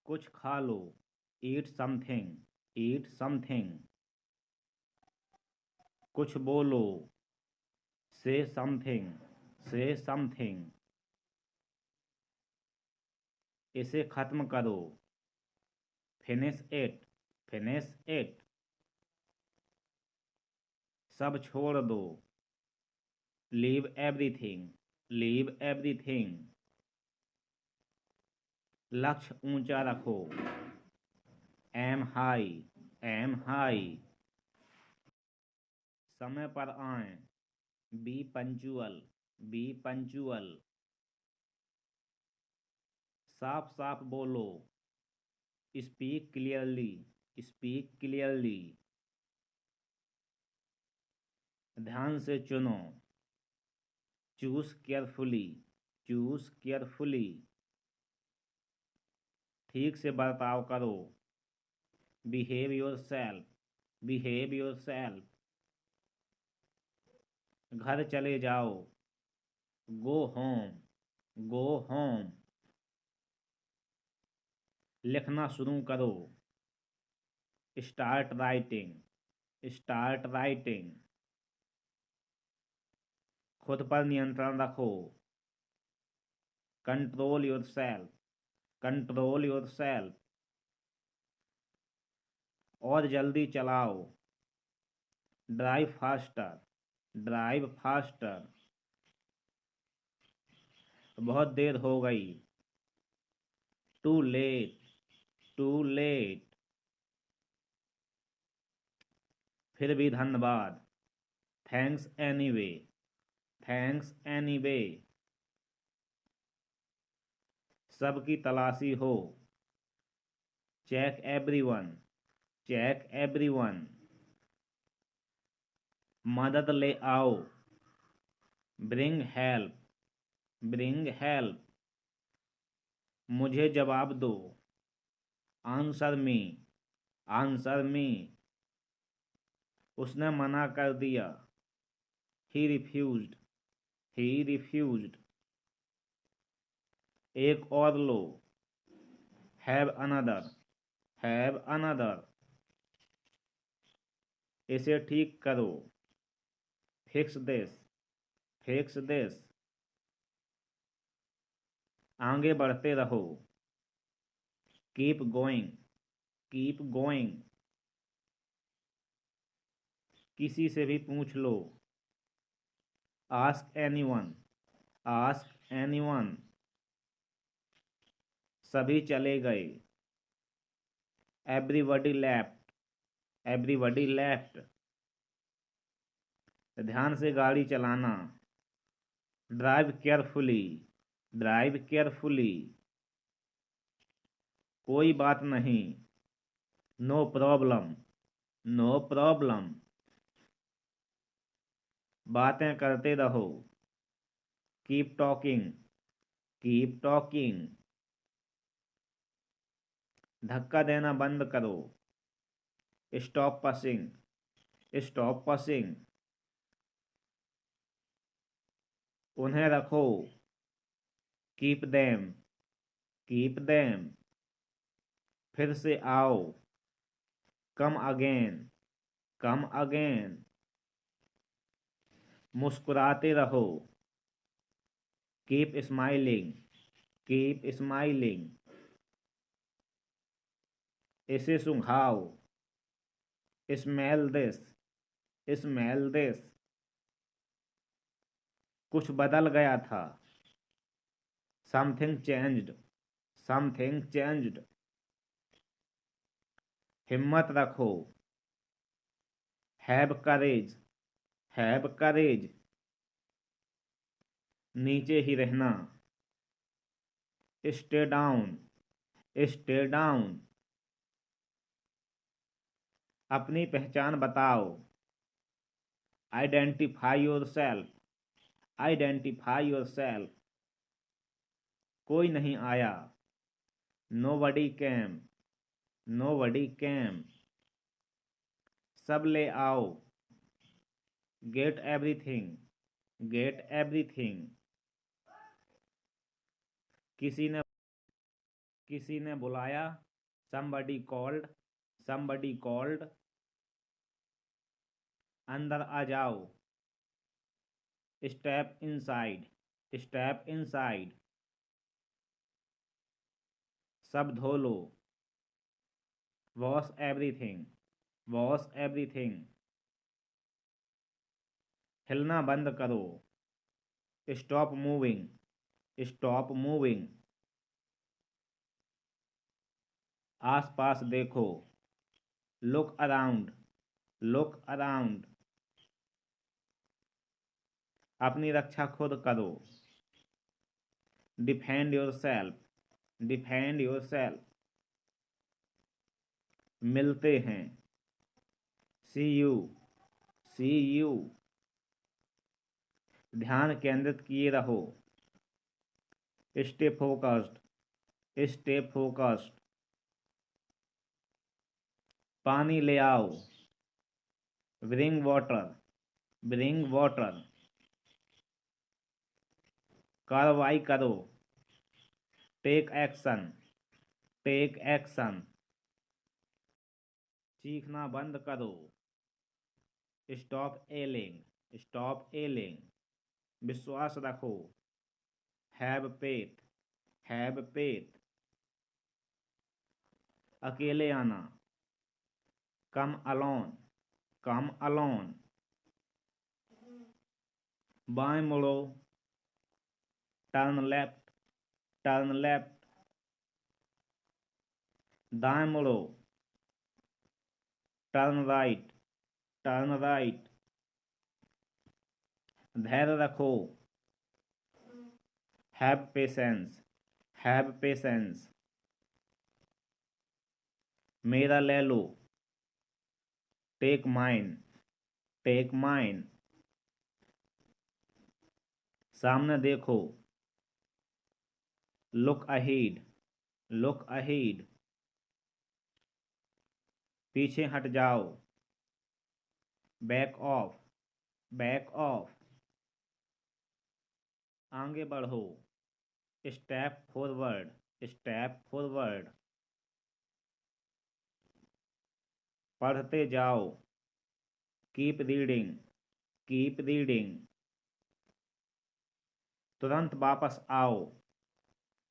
कुछ खा लो, eat something, eat something. कुछ बोलो, say something, say something. इसे खत्म करो, finish it, finish it. सब छोड़ दो, leave everything, leave everything. लक्ष्य ऊंचा रखो, aim high, aim high. समय पर आएं, be punctual, be punctual. साफ साफ बोलो, speak clearly, speak clearly. ध्यान से चुनो, choose carefully, choose carefully. ठीक से बर्ताव करो, behave yourself, behave yourself. घर चले जाओ, go home, go home. लिखना शुरू करो, start writing, start writing. खुद पर नियंत्रण रखो, control yourself, control yourself. और जल्दी चलाओ, drive faster, drive faster. बहुत देर हो गई, too late, too late. फिर भी धन्यवाद, thanks anyway, thanks anyway. सबकी तलाशी हो, check everyone, check everyone. मदद ले आओ, bring help, bring help. मुझे जवाब दो, answer me, answer me. उसने मना कर दिया, he refused, he refused. एक और लो, have another, have another. इसे ठीक करो, fix this, fix this. आगे बढ़ते रहो, keep going, keep going. किसी से भी पूछ लो, ask anyone, ask anyone. सभी चले गए, everybody left, everybody left. ध्यान से गाड़ी चलाना, drive carefully, drive carefully. कोई बात नहीं, no problem, no problem. बातें करते रहो, keep talking, keep talking. धक्का देना बंद करो, stop pushing, stop pushing. उन्हें रखो, keep them, keep them. फिर से आओ, come again, come again. मुस्कुराते रहो, keep smiling, keep smiling. इसे सुंघाओ, smell this, smell this. कुछ बदल गया था, something changed, something changed. हिम्मत रखो, have courage, have courage. नीचे ही रहना, stay down, stay down. अपनी पहचान बताओ, identify yourself, identify yourself. कोई नहीं आया, nobody came, nobody came. सब ले आओ, get everything, get everything. किसी ने किसी ने बुलाया, somebody called, somebody called। अंदर आ जाओ, step inside, step inside। सब धो लो, wash everything, wash everything। हिलना बंद करो, stop moving, stop moving। आस पास देखो, look around, look around। अपनी रक्षा खुद करो, defend yourself, defend yourself। मिलते हैं, see you, see you। ध्यान केंद्रित किए रहो, stay focused, stay focused। पानी ले आओ, bring water, bring water। कार्रवाई करो, take action, take action। चीखना बंद करो, stop yelling, stop yelling। विश्वास रखो, have faith, have faith। अकेले आना, come alone, come alone। बाएं मुड़ो, turn left, turn left। दाएं मुड़ो, turn right, turn right। धैर्य रखो, have patience, have patience। मेरा ले लो, take mine, take mine। सामने देखो, look ahead, look ahead। पीछे हट जाओ, back off, back off। आगे बढ़ो, step forward, step forward। पढ़ते जाओ, keep reading, keep reading। तुरंत वापस आओ,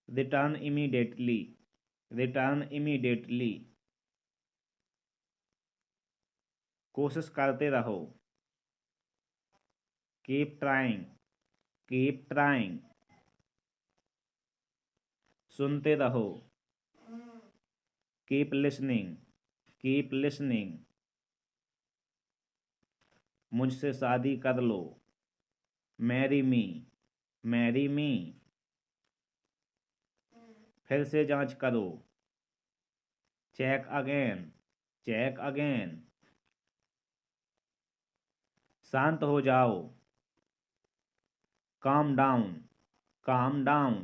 return immediately, return immediately। कोशिश करते रहो, keep trying, keep trying। सुनते रहो, keep listening, keep listening। मुझसे शादी कर लो, marry me, marry me। फिर से जांच करो, check again, check again। शांत हो जाओ, calm down, calm down।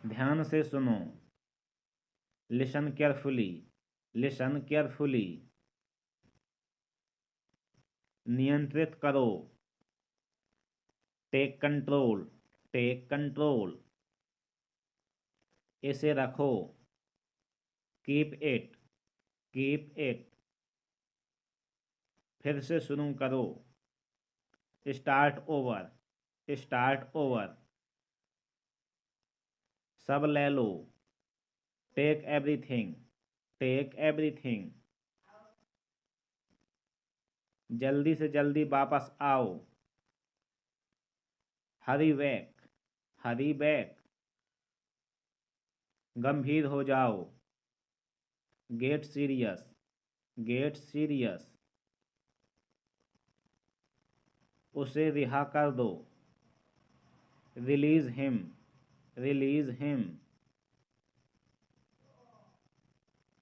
ध्यान से सुनो, listen carefully, listen carefully। नियंत्रित करो, take control, take control। इसे रखो, keep it, keep it। फिर से शुरू करो, start over, start over। सब ले लो, take everything, take everything। जल्दी से जल्दी वापस आओ, hurry back, hurry back। गंभीर हो जाओ, get serious, get serious। उसे रिहा कर दो, release him, release him।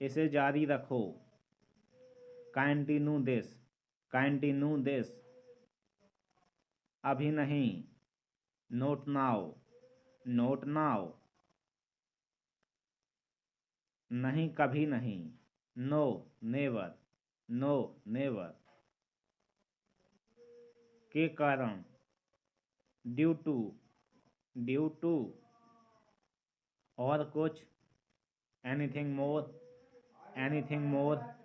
इसे जारी रखो, continue this, continue this। अभी नहीं, not now, not now। नहीं कभी नहीं, no never, no never। के कारण, due to, due to। और कुछ, एनीथिंग मोर, एनीथिंग मोर।